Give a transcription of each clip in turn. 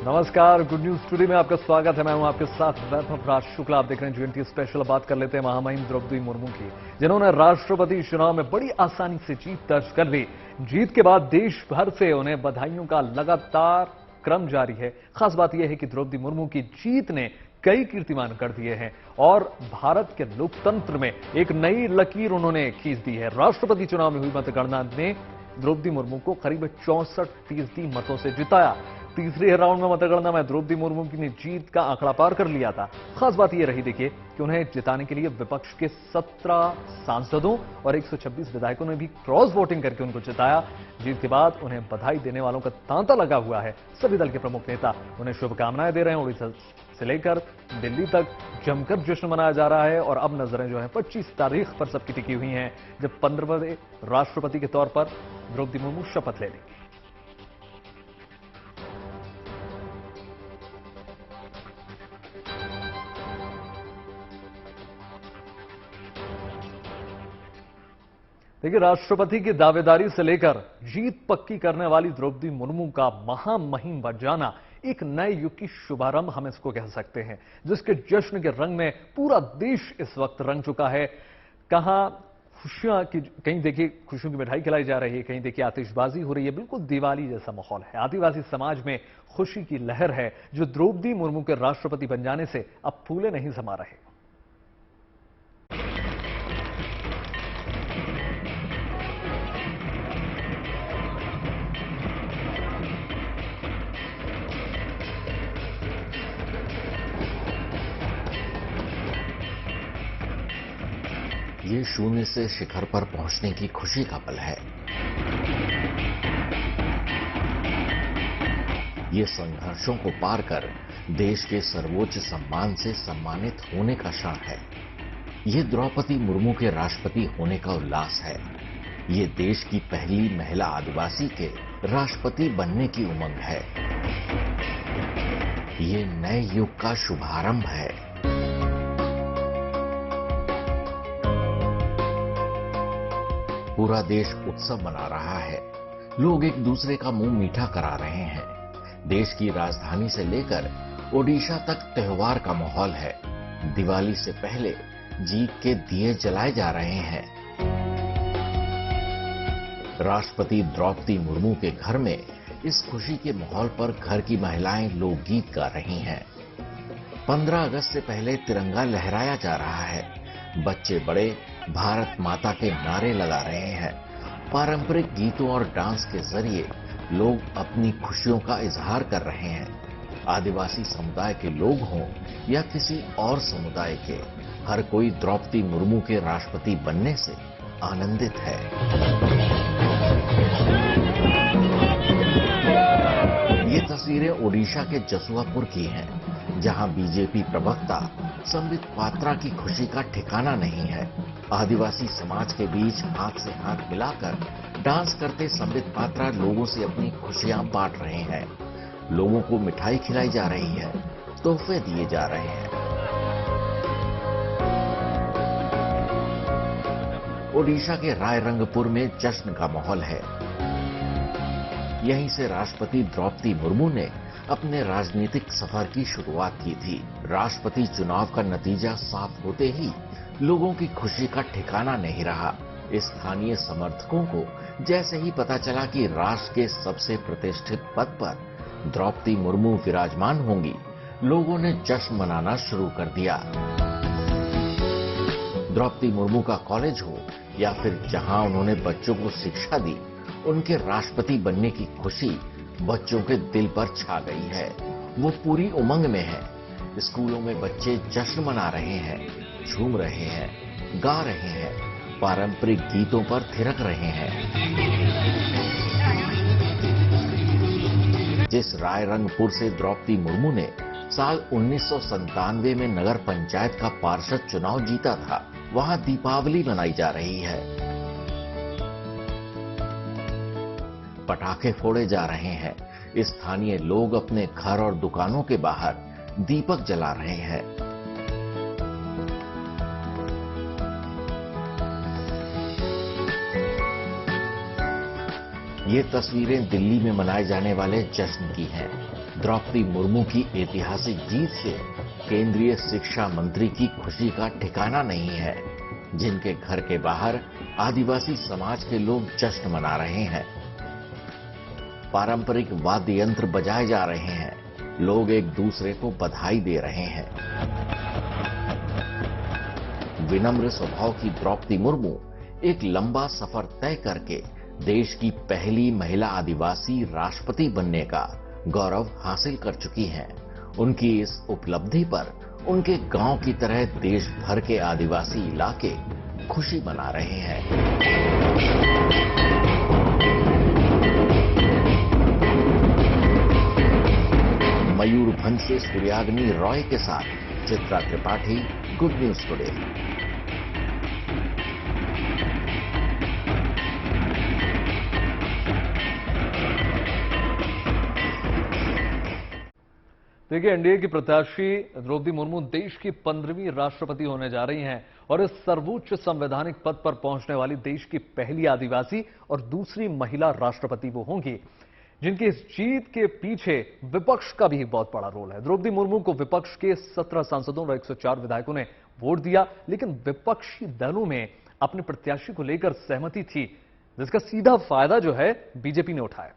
नमस्कार, good news today में आपका स्वागत है। मैं हूं आपके साथ वैभव राज शुक्ला। आप देख रहे हैं GNT स्पेशल। बात कर लेते हैं महामहिम द्रौपदी मुर्मू की, जिन्होंने राष्ट्रपति चुनाव में बड़ी आसानी से जीत दर्ज कर ली। जीत के बाद देश भर से उन्हें बधाइयों का लगातार क्रम जारी है। खास बात यह है कि द्रौपदी मुर्मू की जीत ने कई कीर्तिमान कर दिए हैं और भारत के लोकतंत्र में एक नई लकीर उन्होंने खींच दी है। राष्ट्रपति चुनाव में हुई मतगणना ने द्रौपदी मुर्मू को करीब 64% मतों से जिताया। तीसरे राउंड में मतगणना में द्रौपदी मुर्मू की ने जीत का आंकड़ा पार कर लिया था। खास बात यह रही, देखिए, कि उन्हें जिताने के लिए विपक्ष के 17 सांसदों और 126 विधायकों ने भी क्रॉस वोटिंग करके उनको जिताया। जीत के बाद उन्हें बधाई देने वालों का तांता लगा हुआ है। सभी दल के प्रमुख नेता उन्हें शुभकामनाएं दे रहे हैं। उड़ीसा से लेकर दिल्ली तक जमकर जश्न मनाया जा रहा है और अब नजरें जो है 25 तारीख पर सबकी टिकी हुई हैं, जब 15वें राष्ट्रपति के तौर पर द्रौपदी मुर्मू शपथ ले लेंगी। देखिए, राष्ट्रपति की दावेदारी से लेकर जीत पक्की करने वाली द्रौपदी मुर्मू का महामहिम बन जाना एक नए युग की शुभारंभ हम इसको कह सकते हैं, जिसके जश्न के रंग में पूरा देश इस वक्त रंग चुका है। कहां खुशियां की, कहीं देखिए खुशियों की मिठाई खिलाई जा रही है, कहीं देखिए आतिशबाजी हो रही है। बिल्कुल दिवाली जैसा माहौल है। आदिवासी समाज में खुशी की लहर है, जो द्रौपदी मुर्मू के राष्ट्रपति बन जाने से अब फूले नहीं समा रहे। ये शून्य से शिखर पर पहुंचने की खुशी का पल है। ये संघर्षों को पार कर देश के सर्वोच्च सम्मान से सम्मानित होने का क्षण है। ये द्रौपदी मुर्मू के राष्ट्रपति होने का उल्लास है। ये देश की पहली महिला आदिवासी के राष्ट्रपति बनने की उमंग है। ये नए युग का शुभारंभ है। पूरा देश उत्सव मना रहा है। लोग एक दूसरे का मुंह मीठा करा रहे हैं। देश की राजधानी से लेकर ओडिशा तक त्योहार का माहौल है। दिवाली से पहले जीत के दिए जलाए जा रहे हैं। राष्ट्रपति द्रौपदी मुर्मू के घर में इस खुशी के माहौल पर घर की महिलाएं लोकगीत गा रही हैं। 15 अगस्त से पहले तिरंगा लहराया जा रहा है। बच्चे बड़े भारत माता के नारे लगा रहे हैं। पारंपरिक गीतों और डांस के जरिए लोग अपनी खुशियों का इजहार कर रहे हैं। आदिवासी समुदाय के लोग हों या किसी और समुदाय के, हर कोई द्रौपदी मुर्मू के राष्ट्रपति बनने से आनंदित है। ये तस्वीरें ओडिशा के जसुआपुर की हैं, जहां बीजेपी प्रवक्ता संबित पात्रा की खुशी का ठिकाना नहीं है। आदिवासी समाज के बीच हाथ से हाथ मिलाकर डांस करते संबित पात्रा लोगों से अपनी खुशियां बांट रहे हैं। लोगों को मिठाई खिलाई जा रही है, तोहफे दिए जा रहे हैं। ओडिशा के रायरंगपुर में जश्न का माहौल है। यहीं से राष्ट्रपति द्रौपदी मुर्मू ने अपने राजनीतिक सफर की शुरुआत की थी। राष्ट्रपति चुनाव का नतीजा साफ होते ही लोगों की खुशी का ठिकाना नहीं रहा। स्थानीय समर्थकों को जैसे ही पता चला कि राष्ट्र के सबसे प्रतिष्ठित पद पर द्रौपदी मुर्मू विराजमान होंगी, लोगों ने जश्न मनाना शुरू कर दिया। द्रौपदी मुर्मू का कॉलेज हो या फिर जहां उन्होंने बच्चों को शिक्षा दी, उनके राष्ट्रपति बनने की खुशी बच्चों के दिल पर छा गई है। वो पूरी उमंग में है। स्कूलों में बच्चे जश्न मना रहे हैं, झूम रहे हैं, गा रहे हैं, पारंपरिक गीतों पर थिरक रहे हैं। जिस रायरंगपुर से द्रौपदी मुर्मू ने साल 1997 में नगर पंचायत का पार्षद चुनाव जीता था, वहां दीपावली मनाई जा रही है। पटाखे फोड़े जा रहे हैं। स्थानीय लोग अपने घर और दुकानों के बाहर दीपक जला रहे हैं। ये तस्वीरें दिल्ली में मनाए जाने वाले जश्न की हैं। द्रौपदी मुर्मू की ऐतिहासिक जीत से केंद्रीय शिक्षा मंत्री की खुशी का ठिकाना नहीं है, जिनके घर के बाहर आदिवासी समाज के लोग जश्न मना रहे हैं। पारंपरिक वाद्य यंत्र बजाए जा रहे हैं, लोग एक दूसरे को बधाई दे रहे हैं। विनम्र स्वभाव की द्रौपदी मुर्मू एक लंबा सफर तय करके देश की पहली महिला आदिवासी राष्ट्रपति बनने का गौरव हासिल कर चुकी हैं। उनकी इस उपलब्धि पर उनके गांव की तरह देश भर के आदिवासी इलाके खुशी मना रहे हैं। मयूरभंज से सूर्याग्नि रॉय के साथ Chitra Tripathi, good news today. देखिए, एनडीए की प्रत्याशी द्रौपदी मुर्मू देश की 15वीं राष्ट्रपति होने जा रही हैं और इस सर्वोच्च संवैधानिक पद पर पहुंचने वाली देश की पहली आदिवासी और दूसरी महिला राष्ट्रपति वो होंगी, जिनकी इस जीत के पीछे विपक्ष का भी बहुत बड़ा रोल है। द्रौपदी मुर्मू को विपक्ष के 17 सांसदों व 104 विधायकों ने वोट दिया, लेकिन विपक्षी दलों में अपने प्रत्याशी को लेकर सहमति थी, जिसका सीधा फायदा जो है बीजेपी ने उठाया।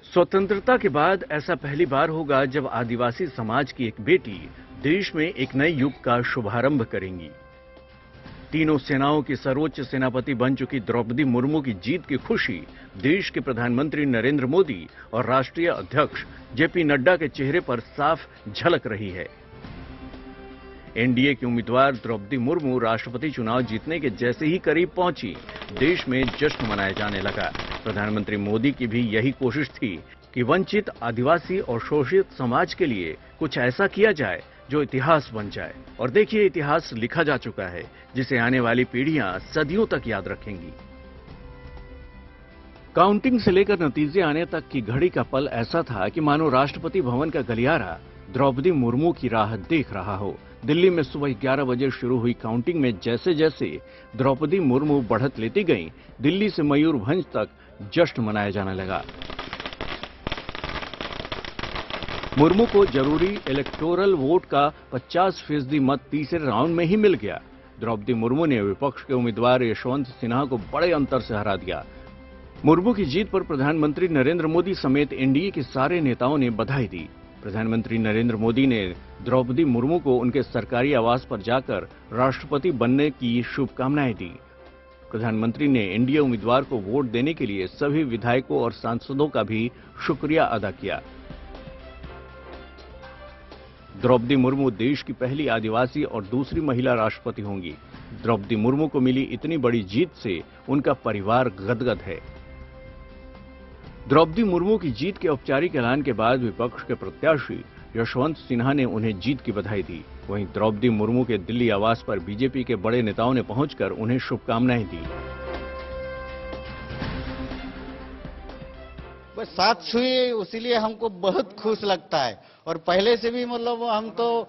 स्वतंत्रता के बाद ऐसा पहली बार होगा जब आदिवासी समाज की एक बेटी देश में एक नए युग का शुभारंभ करेंगी। तीनों सेनाओं की सर्वोच्च सेनापति बन चुकी द्रौपदी मुर्मू की जीत की खुशी देश के प्रधानमंत्री नरेंद्र मोदी और राष्ट्रीय अध्यक्ष जेपी नड्डा के चेहरे पर साफ झलक रही है। एनडीए की उम्मीदवार द्रौपदी मुर्मू राष्ट्रपति चुनाव जीतने के जैसे ही करीब पहुंची, देश में जश्न मनाया जाने लगा। प्रधानमंत्री मोदी की भी यही कोशिश थी कि वंचित, आदिवासी और शोषित समाज के लिए कुछ ऐसा किया जाए जो इतिहास बन जाए। और देखिए, इतिहास लिखा जा चुका है जिसे आने वाली पीढ़ियां सदियों तक याद रखेंगी। काउंटिंग से लेकर नतीजे आने तक की घड़ी का पल ऐसा था कि मानो राष्ट्रपति भवन का गलियारा द्रौपदी मुर्मू की राह देख रहा हो। दिल्ली में सुबह 11 बजे शुरू हुई काउंटिंग में जैसे जैसे द्रौपदी मुर्मू बढ़त लेती गईं, दिल्ली से मयूरभंज तक जश्न मनाया जाने लगा। मुर्मू को जरूरी इलेक्टोरल वोट का 50% मत तीसरे राउंड में ही मिल गया। द्रौपदी मुर्मू ने विपक्ष के उम्मीदवार यशवंत सिन्हा को बड़े अंतर से हरा दिया। मुर्मू की जीत पर प्रधानमंत्री नरेंद्र मोदी समेत एनडीए के सारे नेताओं ने बधाई दी। प्रधानमंत्री नरेंद्र मोदी ने द्रौपदी मुर्मू को उनके सरकारी आवास पर जाकर राष्ट्रपति बनने की शुभकामनाएं दी। प्रधानमंत्री ने एनडीए उम्मीदवार को वोट देने के लिए सभी विधायकों और सांसदों का भी शुक्रिया अदा किया। द्रौपदी मुर्मू देश की पहली आदिवासी और दूसरी महिला राष्ट्रपति होंगी। द्रौपदी मुर्मू को मिली इतनी बड़ी जीत से उनका परिवार गदगद है। द्रौपदी मुर्मू की जीत के औपचारिक ऐलान के बाद विपक्ष के प्रत्याशी यशवंत सिन्हा ने उन्हें जीत की बधाई दी। वहीं द्रौपदी मुर्मू के दिल्ली आवास पर बीजेपी के बड़े नेताओं ने पहुंचकर उन्हें शुभकामनाएं दी। बस साथ छुई, इसीलिए हमको बहुत खुश लगता है। और पहले से भी मतलब हम तो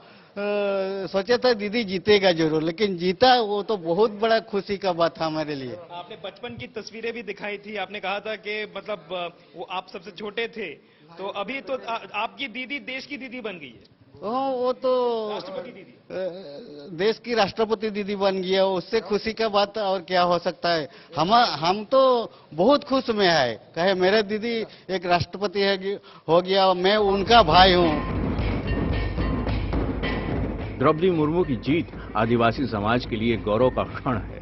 सोचे थे दीदी जीतेगा जरूर, लेकिन जीता वो तो बहुत बड़ा खुशी का बात था हमारे लिए। आपने बचपन की तस्वीरें भी दिखाई थी, आपने कहा था कि मतलब वो आप सबसे छोटे थे, तो अभी तो आपकी दीदी देश की दीदी बन गई है। वो तो राष्ट्रपति दीदी, देश की राष्ट्रपति दीदी बन गई है, उससे खुशी का बात और क्या हो सकता है। हम तो बहुत खुश में है, कहे मेरे दीदी एक राष्ट्रपति हो गया, मैं उनका भाई हूँ। द्रौपदी मुर्मू की जीत आदिवासी समाज के लिए गौरव का क्षण है।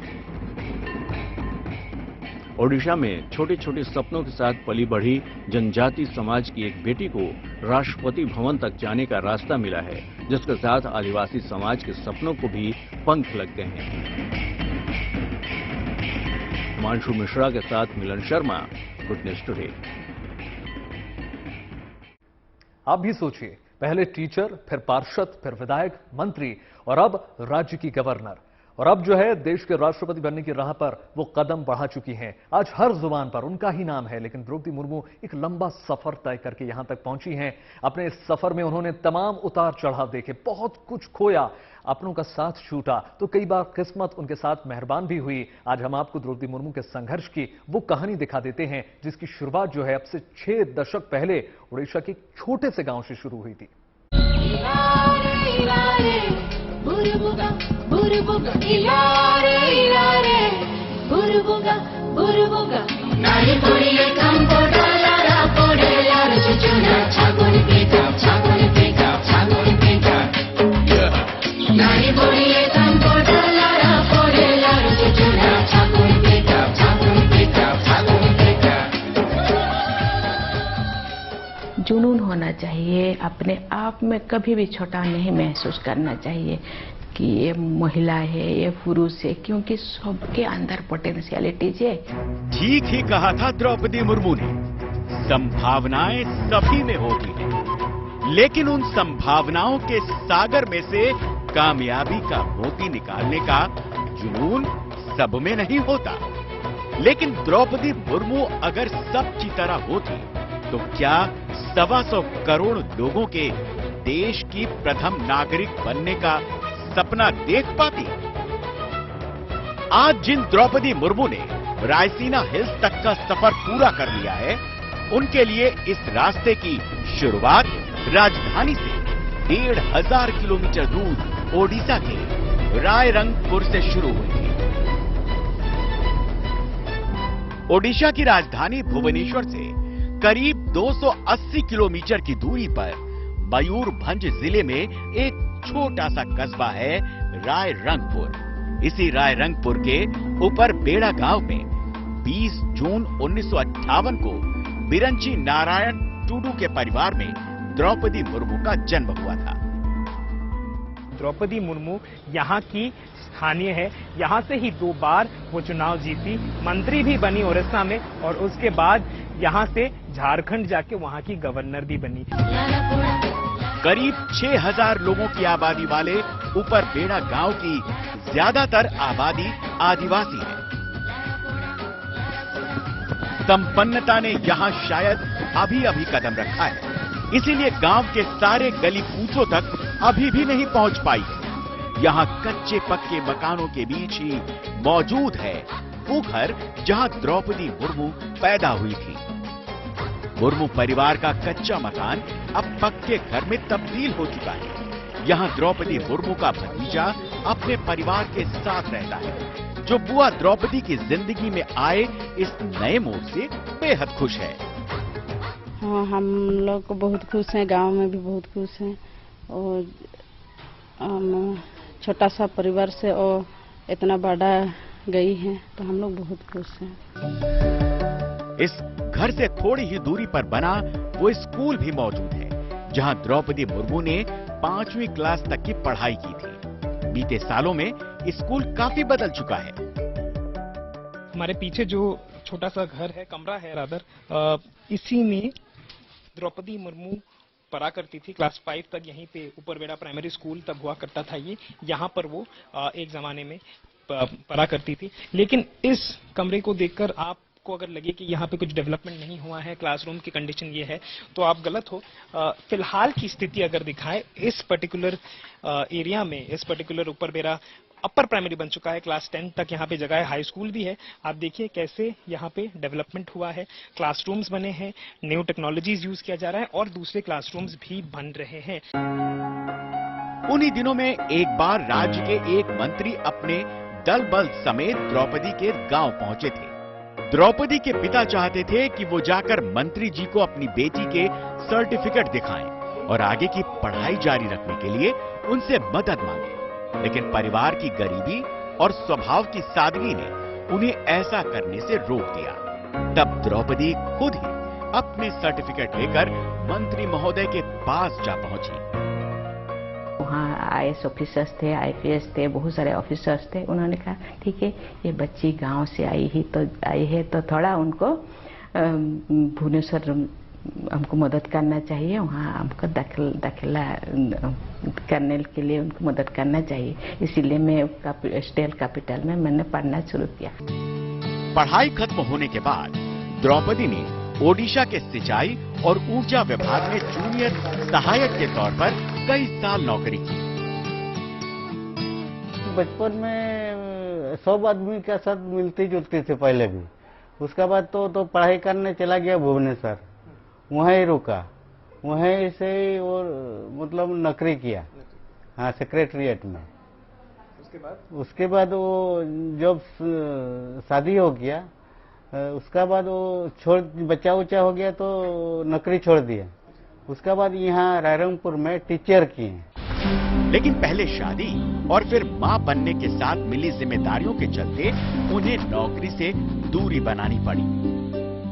ओडिशा में छोटे छोटे सपनों के साथ पली बढ़ी जनजाति समाज की एक बेटी को राष्ट्रपति भवन तक जाने का रास्ता मिला है, जिसके साथ आदिवासी समाज के सपनों को भी पंख लगते हैं। हिमांशु मिश्रा के साथ मिलन शर्मा, गुड न्यूज टुडे। आप भी सोचिए, पहले टीचर, फिर पार्षद, फिर विधायक, मंत्री और अब राज्य की गवर्नर। और अब जो है देश के राष्ट्रपति बनने की राह पर वो कदम बढ़ा चुकी हैं। आज हर जुबान पर उनका ही नाम है, लेकिन द्रौपदी मुर्मू एक लंबा सफर तय करके यहां तक पहुंची हैं। अपने इस सफर में उन्होंने तमाम उतार चढ़ाव देखे, बहुत कुछ खोया, अपनों का साथ छूटा, तो कई बार किस्मत उनके साथ मेहरबान भी हुई। आज हम आपको द्रौपदी मुर्मू के संघर्ष की वो कहानी दिखा देते हैं जिसकी शुरुआत जो है अब से 6 दशक पहले उड़ीसा के एक छोटे से गांव से शुरू हुई थी। जुनून होना चाहिए, अपने आप में कभी भी छोटा नहीं महसूस करना चाहिए कि ये महिला है, ये पुरुष है, क्योंकि सबके अंदर पोटेंशियलिटीज है। ठीक ही कहा था द्रौपदी मुर्मू ने, संभावनाएं सभी में होती हैं, लेकिन उन संभावनाओं के सागर में से कामयाबी का मोती निकालने का जुनून सब में नहीं होता। लेकिन द्रौपदी मुर्मू अगर सबकी तरह होती तो क्या 125 करोड़ लोगों के देश की प्रथम नागरिक बनने का सपना देख पाती? आज जिन द्रौपदी मुर्मू ने रायसीना हिल्स तक का सफर पूरा कर लिया है, उनके लिए इस रास्ते की शुरुआत राजधानी से 1500 किलोमीटर दूर ओडिशा के रायरंगपुर से शुरू हुई थी। ओडिशा की राजधानी भुवनेश्वर से करीब 280 किलोमीटर की दूरी पर मयूरभंज जिले में एक छोटा सा कस्बा है रायरंगपुर। इसी रायरंगपुर के ऊपर बेड़ा गांव में 20 जून 1958 को बिरंची नारायण टूडू के परिवार में द्रौपदी मुर्मू का जन्म हुआ था। द्रौपदी मुर्मू यहाँ की स्थानीय है, यहाँ से ही 2 बार वो चुनाव जीती, मंत्री भी बनी ओडिशा में, और उसके बाद यहाँ से झारखंड जाके वहाँ की गवर्नर भी बनी। करीब 6000 लोगों की आबादी वाले ऊपर बेड़ा गांव की ज्यादातर आबादी आदिवासी है। संपन्नता ने यहाँ शायद अभी अभी कदम रखा है, इसीलिए गांव के सारे गली कूचों तक अभी भी नहीं पहुंच पाई। यहाँ कच्चे पक्के मकानों के बीच ही मौजूद है वो घर जहाँ द्रौपदी मुर्मू पैदा हुई थी। मुर्मू परिवार का कच्चा मकान अब पक्के घर में तब्दील हो चुका है। यहाँ द्रौपदी मुर्मू का भतीजा अपने परिवार के साथ रहता है, जो बुआ द्रौपदी की जिंदगी में आए इस नए मोड़ से बेहद खुश है। हाँ, हम लोग को बहुत खुश हैं, गांव में भी बहुत खुश हैं, और छोटा सा परिवार से और इतना बड़ा गई है तो हम लोग बहुत खुश हैं। इस घर से थोड़ी ही दूरी पर बना वो स्कूल भी मौजूद है, जहां द्रौपदी मुर्मू ने 5वीं क्लास तक की पढ़ाई की थी। बीते सालों में स्कूल काफी बदल चुका है। हमारे पीछे जो छोटा सा घर है, कमरा है रादर, इसी में द्रौपदी मुर्मू पढ़ा करती थी। क्लास 5 तक यहीं पे ऊपर बेड़ा प्राइमरी स्कूल तक हुआ करता था ये। यहाँ पर वो एक जमाने में पढ़ा करती थी। लेकिन इस कमरे को देखकर आपको अगर लगे कि यहाँ पे कुछ डेवलपमेंट नहीं हुआ है, क्लासरूम की कंडीशन ये है, तो आप गलत हो। फिलहाल की स्थिति अगर दिखाए इस पर्टिकुलर एरिया में, इस पर्टिकुलर ऊपर बेड़ा अपर प्राइमरी बन चुका है, क्लास 10 तक यहाँ पे जगह है, हाई स्कूल भी है। आप देखिए कैसे यहाँ पे डेवलपमेंट हुआ है, क्लासरूम्स बने हैं, न्यू टेक्नोलॉजीज यूज किया जा रहा है और दूसरे क्लासरूम्स भी बन रहे हैं। उन्हीं दिनों में एक बार राज्य के एक मंत्री अपने दल बल समेत द्रौपदी के गांव पहुंचे थे। द्रौपदी के पिता चाहते थे कि वो जाकर मंत्री जी को अपनी बेटी के सर्टिफिकेट दिखाएं और आगे की पढ़ाई जारी रखने के लिए उनसे मदद मांगे, लेकिन परिवार की गरीबी और स्वभाव की सादगी ने उन्हें ऐसा करने से रोक दिया। तब द्रौपदी खुद ही अपने सर्टिफिकेट लेकर मंत्री महोदय के पास जा पहुंची। वहाँ आईएएस ऑफिसर्स थे, आईपीएस थे, बहुत सारे ऑफिसर्स थे। उन्होंने कहा ठीक है, ये बच्ची गांव से आई है तो थोड़ा उनको भुवनेश्वर हमको मदद करना चाहिए, वहाँ हमको दाखिला करने के लिए उनको मदद करना चाहिए। इसीलिए मैं स्टेट कैपिटल में मैंने पढ़ना शुरू किया। पढ़ाई खत्म होने के बाद द्रौपदी ने ओडिशा के सिंचाई और ऊर्जा विभाग में जूनियर सहायक के तौर पर कई साल नौकरी की। बचपन में सब आदमी के साथ मिलते जुलते थे पहले भी। उसके बाद तो पढ़ाई करने चला गया भुवनेश्वर, वहीं रुका, वहीं से और मतलब नौकरी किया, हाँ सेक्रेटरिएट में। उसके बाद वो जब शादी हो गया, उसका बाद वो छोड़, बच्चा उच्चा हो गया तो नौकरी छोड़ दिया। उसके बाद यहाँ रायरंगपुर में टीचर किए। लेकिन पहले शादी और फिर मां बनने के साथ मिली जिम्मेदारियों के चलते उन्हें नौकरी से दूरी बनानी पड़ी।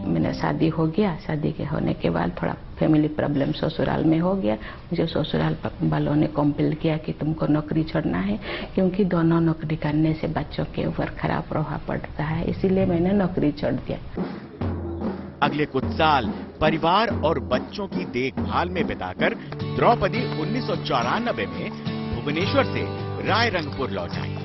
मेरा शादी हो गया, शादी के होने के बाद थोड़ा फैमिली प्रॉब्लम ससुराल में हो गया। मुझे ससुराल वालों ने कंपेल किया कि तुमको नौकरी छोड़ना है, क्योंकि दोनों नौकरी करने से बच्चों के ऊपर खराब प्रभाव पड़ता है, इसीलिए मैंने नौकरी छोड़ दिया। अगले कुछ साल परिवार और बच्चों की देखभाल में बिताकर द्रौपदी 1994 में भुवनेश्वर से रायरंगपुर लौट आई।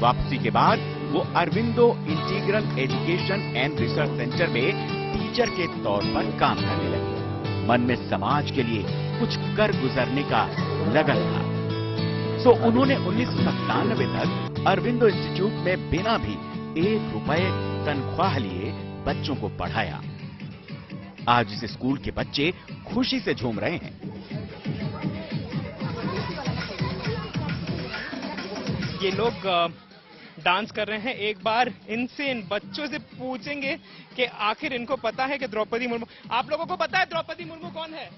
वापसी के बाद वो Aurobindo integral education and research centre में टीचर के तौर पर काम करने लगी। मन में समाज के लिए कुछ कर गुजरने का लगन था, सो उन्होंने 1997 तक अरविंदो इंस्टीट्यूट में बिना भी 1 रुपए तनख्वाह लिए बच्चों को पढ़ाया। आज इस स्कूल के बच्चे खुशी से झूम रहे हैं। ये लोग डांस कर रहे हैं। एक बार इनसे, इन बच्चों से पूछेंगे कि आखिर इनको पता है कि द्रौपदी मुर्मू, आप लोगों को पता है द्रौपदी मुर्मू कौन है?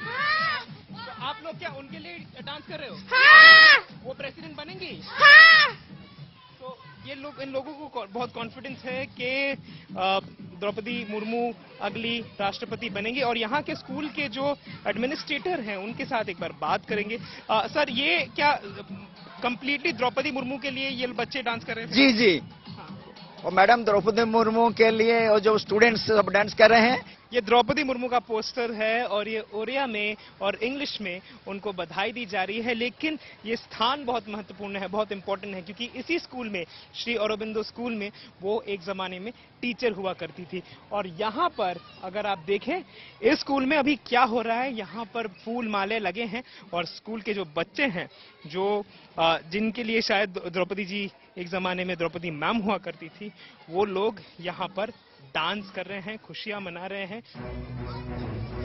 हाँ। तो आप लोग क्या उनके लिए डांस कर रहे हो? हाँ। वो प्रेसिडेंट बनेंगी? हाँ। तो ये लोग, इन लोगों को बहुत कॉन्फिडेंस है कि द्रौपदी मुर्मू अगली राष्ट्रपति बनेंगे। और यहाँ के स्कूल के जो एडमिनिस्ट्रेटर हैं उनके साथ एक बार बात करेंगे। सर, ये क्या कंप्लीटली द्रौपदी मुर्मू के लिए ये बच्चे डांस कर रहे थे? जी जी। और मैडम द्रौपदी मुर्मू के लिए और जो स्टूडेंट्स सब डांस कर रहे हैं, ये द्रौपदी मुर्मू का पोस्टर है और ये ओडिया में और इंग्लिश में उनको बधाई दी जा रही है। लेकिन ये स्थान बहुत महत्वपूर्ण है, बहुत इंपॉर्टेंट है, क्योंकि इसी स्कूल में, श्री अरबिंदो स्कूल में, वो एक जमाने में टीचर हुआ करती थी। और यहाँ पर अगर आप देखें इस स्कूल में अभी क्या हो रहा है, यहाँ पर फूल माले लगे हैं और स्कूल के जो बच्चे हैं, जो जिनके लिए शायद द्रौपदी जी एक जमाने में द्रौपदी मैम हुआ करती थी, वो लोग यहाँ पर डांस कर रहे हैं, खुशियां मना रहे हैं।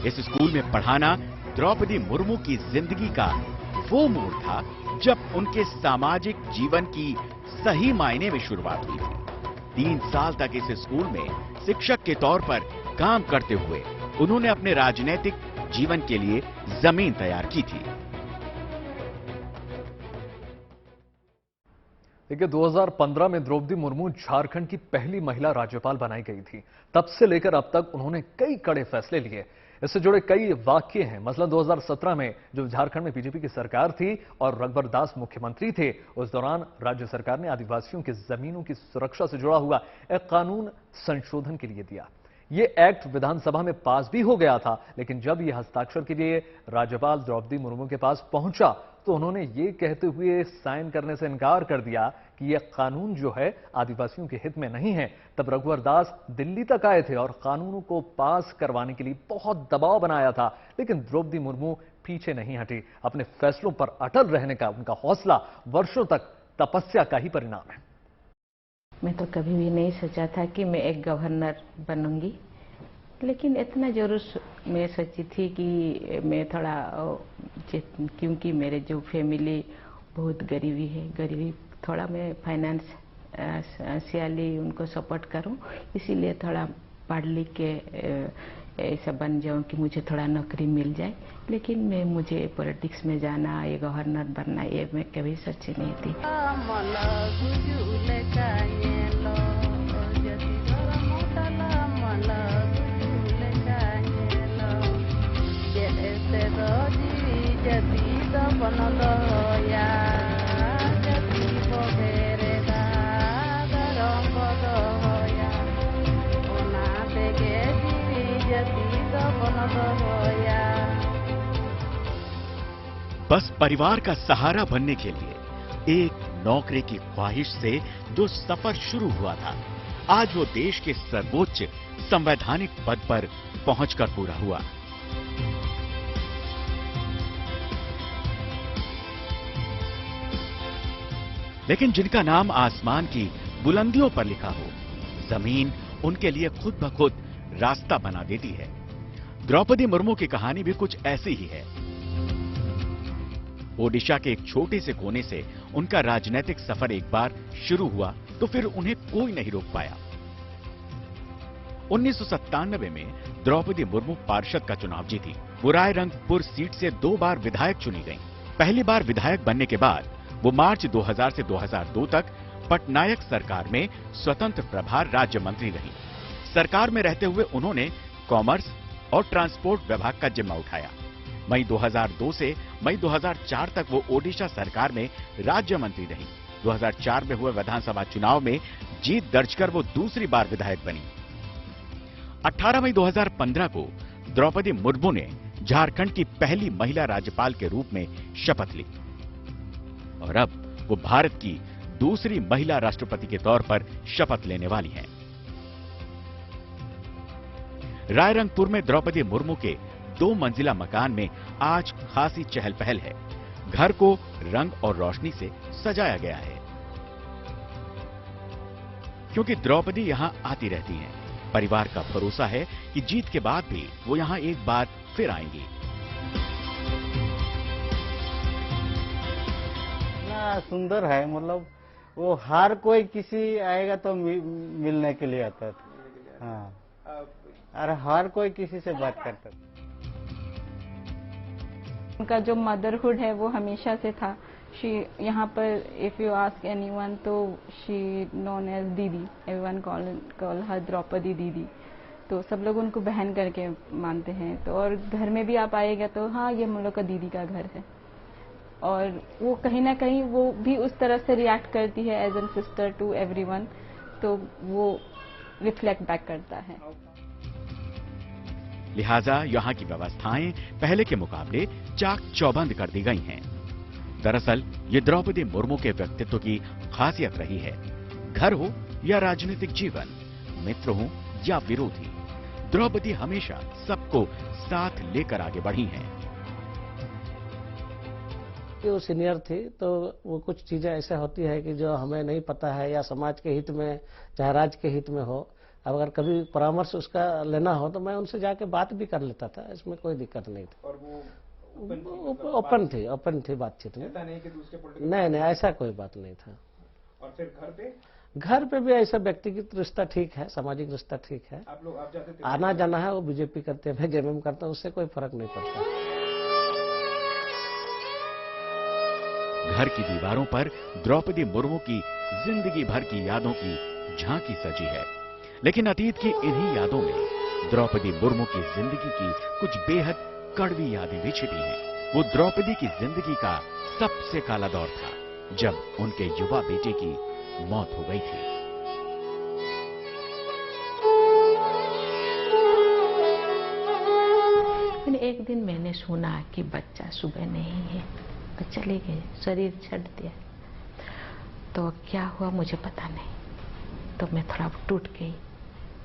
इस स्कूल में पढ़ाना द्रौपदी मुर्मू की जिंदगी का वो मोड़ था जब उनके सामाजिक जीवन की सही मायने में शुरुआत हुई थी। 3 साल तक इस स्कूल में शिक्षक के तौर पर काम करते हुए उन्होंने अपने राजनीतिक जीवन के लिए जमीन तैयार की थी। देखिए, 2015 में द्रौपदी मुर्मू झारखंड की पहली महिला राज्यपाल बनाई गई थी। तब से लेकर अब तक उन्होंने कई कड़े फैसले लिए। इससे जुड़े कई वाक्य हैं। मसलन 2017 में जब झारखंड में बीजेपी की सरकार थी और रघुवर दास मुख्यमंत्री थे, उस दौरान राज्य सरकार ने आदिवासियों की जमीनों की सुरक्षा से जुड़ा हुआ एक कानून संशोधन के लिए दिया। ये एक्ट विधानसभा में पास भी हो गया था, लेकिन जब ये हस्ताक्षर के लिए राज्यपाल द्रौपदी मुर्मू के पास पहुंचा तो उन्होंने ये कहते हुए साइन करने से इनकार कर दिया कि यह कानून जो है आदिवासियों के हित में नहीं है। तब रघुवर दास दिल्ली तक आए थे और कानूनों को पास करवाने के लिए बहुत दबाव बनाया था, लेकिन द्रौपदी मुर्मू पीछे नहीं हटी। अपने फैसलों पर अटल रहने का उनका हौसला वर्षों तक तपस्या का ही परिणाम है। मैं तो कभी भी नहीं सोचा था कि मैं एक गवर्नर बनूंगी, लेकिन इतना जरूर मैं सोची थी कि मैं थोड़ा, क्योंकि मेरे जो फैमिली बहुत गरीबी थोड़ा मैं फाइनेंशियली उनको सपोर्ट करूं, इसीलिए थोड़ा पढ़ लिख के ऐसा बन जाऊं कि मुझे थोड़ा नौकरी मिल जाए। लेकिन मुझे पॉलिटिक्स में जाना, ये गवर्नर बनना, ये मैं कभी सोची नहीं थी। बस परिवार का सहारा बनने के लिए एक नौकरी की ख्वाहिश से जो सफर शुरू हुआ था, आज वो देश के सर्वोच्च संवैधानिक पद पर पहुंचकर पूरा हुआ। लेकिन जिनका नाम आसमान की बुलंदियों पर लिखा हो, जमीन उनके लिए खुद ब खुद रास्ता बना देती है। द्रौपदी मुर्मू की कहानी भी कुछ ऐसी ही है। ओडिशा के एक छोटे से कोने से उनका राजनीतिक सफर एक बार शुरू हुआ तो फिर उन्हें कोई नहीं रोक पाया। 1997 में द्रौपदी मुर्मू पार्षद का चुनाव जीती। वो रायरंगपुर सीट से 2 बार विधायक चुनी गईं। पहली बार विधायक बनने के बाद वो मार्च 2000 से 2002 तक पटनायक सरकार में स्वतंत्र प्रभार राज्य मंत्री रही। सरकार में रहते हुए उन्होंने कॉमर्स और ट्रांसपोर्ट विभाग का जिम्मा उठाया। मई 2002 से मई 2004 तक वो ओडिशा सरकार में राज्य मंत्री रही। 2004 में हुए विधानसभा चुनाव में जीत दर्ज कर वो दूसरी बार विधायक बनी। 18 मई 2015 को द्रौपदी मुर्मू ने झारखंड की पहली महिला राज्यपाल के रूप में शपथ ली और अब वो भारत की दूसरी महिला राष्ट्रपति के तौर पर शपथ लेने वाली हैं। रायरंगपुर में द्रौपदी मुर्मू के 2 मंजिला मकान में आज खासी चहल पहल है। घर को रंग और रोशनी से सजाया गया है, क्योंकि द्रौपदी यहां आती रहती हैं। परिवार का भरोसा है कि जीत के बाद भी वो यहां एक बार फिर आएंगी। सुंदर है, मतलब वो हर कोई किसी आएगा तो मिलने के लिए आता था। हाँ, और हर कोई किसी से बात करता था। उनका जो मदरहुड है वो हमेशा से था। शी यहाँ पर इफ यू आस्क एनीवन तो शी नोन एज दीदी, एवरीवन कॉल हर द्रौपदी दीदी। तो सब लोग उनको बहन करके मानते हैं। तो और घर में भी आप आएगा तो हाँ, ये हम लोग का दीदी का घर है। और वो कहीं ना कहीं वो भी उस तरह से रिएक्ट करती है as an sister to everyone, तो वो रिफ्लेक्ट बैक करता है। लिहाजा यहाँ की व्यवस्थाएं पहले के मुकाबले चाक चौबंद कर दी गई हैं। दरअसल ये द्रौपदी मुर्मू के व्यक्तित्व की खासियत रही है। घर हो या राजनीतिक जीवन, मित्र हो या विरोधी, द्रौपदी हमेशा सबको साथ लेकर आगे बढ़ी हैं। वो सीनियर थी तो वो कुछ चीजें ऐसे होती है कि जो हमें नहीं पता है या समाज के हित में चाहे राज्य के हित में हो, अगर कभी परामर्श उसका लेना हो तो मैं उनसे जाके बात भी कर लेता था। इसमें कोई दिक्कत नहीं थी। और वो ओपन थी बातचीत में। ऐसा नहीं कि दूसरे नहीं, ऐसा कोई बात नहीं था। और फिर घर पे भी ऐसा व्यक्तिगत रिश्ता ठीक है, सामाजिक रिश्ता ठीक है। आप जाते थे, आना जाना है, वो बीजेपी करते हैं, मैं जेएमएम करता हूँ, उससे कोई फर्क नहीं पड़ता। घर की दीवारों पर द्रौपदी मुर्मू की जिंदगी भर की यादों की झांकी सजी है। लेकिन अतीत की इन्हीं यादों में द्रौपदी मुर्मू की जिंदगी की कुछ बेहद कड़वी यादें भी छिपी हैं। वो द्रौपदी की जिंदगी का सबसे काला दौर था, जब उनके युवा बेटे की मौत हो गई थी। एक दिन मैंने सुना कि बच्चा सुबह नहीं है, तो चले गए, शरीर छੱਡ दिया। तो क्या हुआ मुझे पता नहीं। तो मैं थोड़ा टूट गई।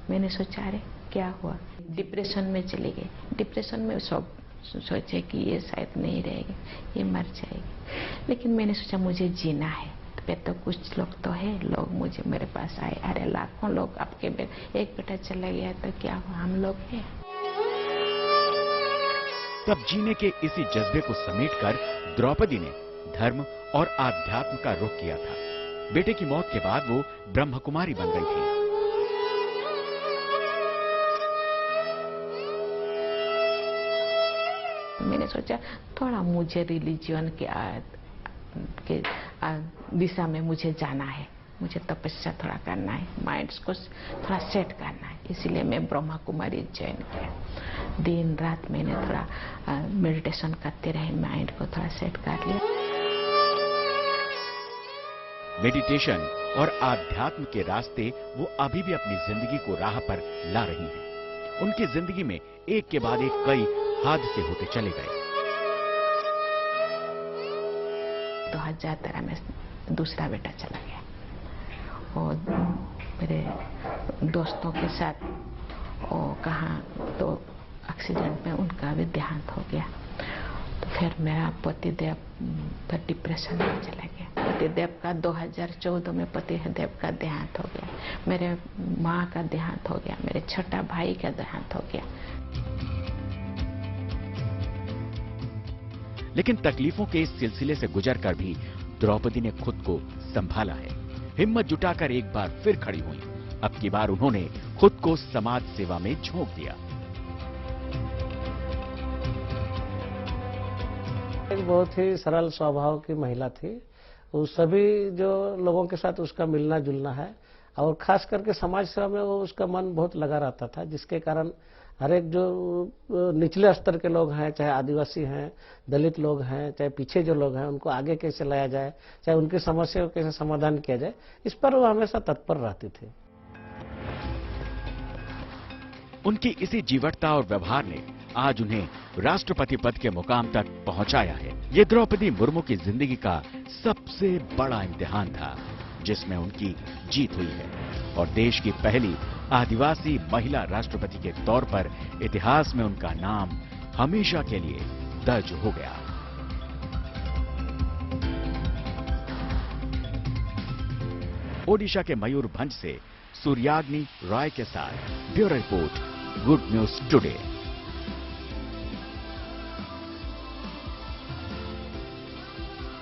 मैंने सोचा अरे क्या हुआ, डिप्रेशन में चली गई। डिप्रेशन में सब सोचे कि ये शायद नहीं रहेगी, ये मर जाएगी। लेकिन मैंने सोचा मुझे जीना है, तो कुछ लोग तो है, लोग मुझे मेरे पास आए। अरे लाखों लोग, आपके एक बेटा चला गया तो क्या हुआ, हम लोग हैं। तब जीने के इसी जज्बे को समेटकर द्रौपदी ने धर्म और आध्यात्म का रुख किया था। बेटे की मौत के बाद वो ब्रह्म कुमारी बन गई थी। मैंने सोचा थोड़ा मुझे रिलीजियन के दिशा में मुझे जाना है, मुझे तपस्या थोड़ा करना है, माइंड को थोड़ा सेट करना है। इसलिए मैं ब्रह्मा कुमारी ज्वाइन किया। दिन रात मैंने थोड़ा मेडिटेशन करते रहे, माइंड को थोड़ा सेट कर लिया। मेडिटेशन और आध्यात्म के रास्ते वो अभी भी अपनी जिंदगी को राह पर ला रही हैं। उनकी जिंदगी में एक के बाद एक कई हादसे होते चले गए। 2013 में दूसरा बेटा चला गया। और मेरे दोस्तों के साथ और कहाँ तो एक्सीडेंट में उनका भी देहांत हो गया। तो फिर मेरा पतिदेव फिर डिप्रेशन में चला गया। पतिदेव का 2014 में पतिदेव का देहांत हो गया, मेरे माँ का देहांत हो गया, मेरे छोटा भाई का देहांत हो गया। लेकिन तकलीफों के इस सिलसिले से गुजरकर भी द्रौपदी ने खुद को संभाला है। हिम्मत जुटाकर एक बार फिर खड़ी हुई। अब की बार उन्होंने खुद को समाज सेवा में झोंक दिया। एक बहुत ही सरल स्वभाव की महिला थी। वो सभी जो लोगों के साथ उसका मिलना जुलना है और खास करके समाज सेवा में वो उसका मन बहुत लगा रहता था, जिसके कारण हर एक जो निचले स्तर के लोग हैं, चाहे आदिवासी हैं, दलित लोग हैं, चाहे पीछे जो लोग हैं, उनको आगे कैसे लाया जाए, चाहे उनकी समस्या को कैसे समाधान किया जाए, इस पर वो हमेशा तत्पर रहती थी। उनकी इसी जीवटता और व्यवहार ने आज उन्हें राष्ट्रपति पद के मुकाम तक पहुंचाया है। ये द्रौपदी मुर्मू की जिंदगी का सबसे बड़ा इम्तिहान था, जिसमें उनकी जीत हुई है और देश की पहली आदिवासी महिला राष्ट्रपति के तौर पर इतिहास में उनका नाम हमेशा के लिए दर्ज हो गया। ओडिशा के मयूरभंज से सूर्याग्नि रॉय के साथ bureau report, good news today.